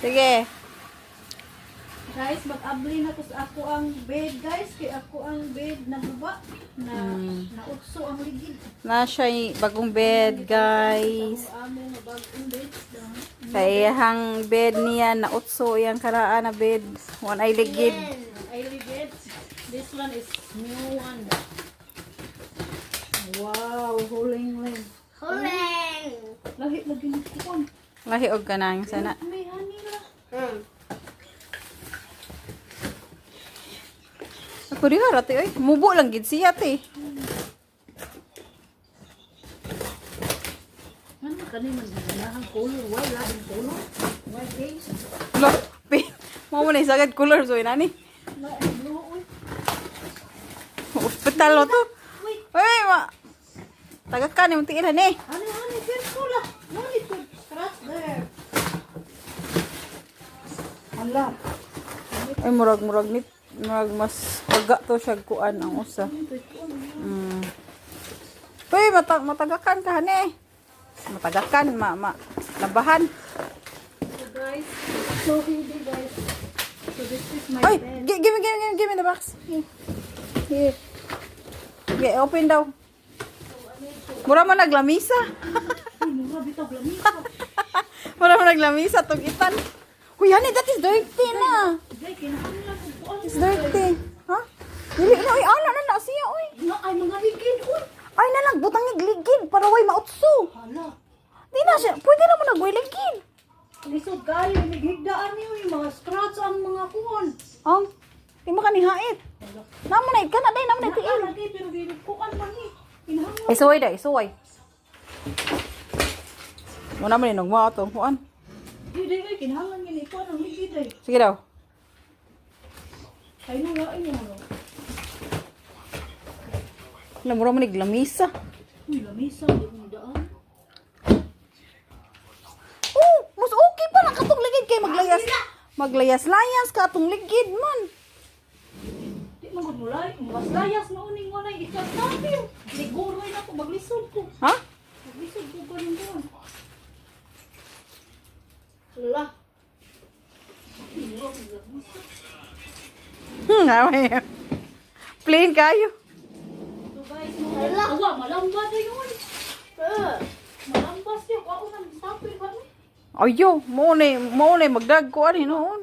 Sige. Guys, mag-abli na to sa ako ang bed, guys. Kaya ako ang bed na guba na nautso ang ligid. Na siya bagong bed, guys. Ang amo nga bagong bed. Kaya hang bed niya na utso yang karaan na bed. One ay ligid. I bed. This one is new one. Wow, huling. Lahi lagi ni kuan. Lahi og kanang sana. May honey la. Ako di harati oy. Mubo lang gid siya te. Ano kani man ang color, why labing color? Why games? Lo, mo na isagad color so inani. La blue oy. Hospital lo to. Oy, ma. Tagakan yung tiilan eh. Honey, careful lah. No need to scratch there. Allah. Ay murag nit. Murag mas paga to siya kuan ang usa. Uy, matagakan ka hane. Matagakan, labahan. So guys, so heavy guys. So this is my Ay, bed. give me the box. Here. Okay, open daw. Mura mo naglamisa. Ay, mura bitaw lamisa. Mura mo naglamisa tong itan. Uy, honey, that is dirty na. Dai kinahanglan ko kuan. It's dirty. Ha? Dili na, uy, ana na siya, uy. Na ay mga ligid oy. Ay na lang, butang ligid para way mautso. Hala. Di na siya, pwede na mo nagway ligid. Lisod kayo nigigdaan niyo yung mga scratch ang mga kuon. Ang, di mo kanihait. Namo na, ka na day, namo na tiil. Lagi pero dili kuan man ni. Kinahanglan. Isuway da, isuway. Muna mo ninog mo ito, kuan. Dili kinahanglan gini kuan ang ligid ay. Sige daw. Ay no nga ay no. Alam, mura mo naglamisa. Uy, lamisa di mo daan. Oh, mas okay pa na katong ligid kay maglayas. Maglayas-layas ka atong ligid man. Di man gud mulay, mas layas na uning walay ikat natin. Siguro ay nako maglisod ko. Ha? Maglisod ko karon kuan. Hala. Amay. Plain kayo. So guys, awa malamba na yun. Malambas yun. Ako nang stopper ba ni? Ayo, mo na magdag ko ano noon.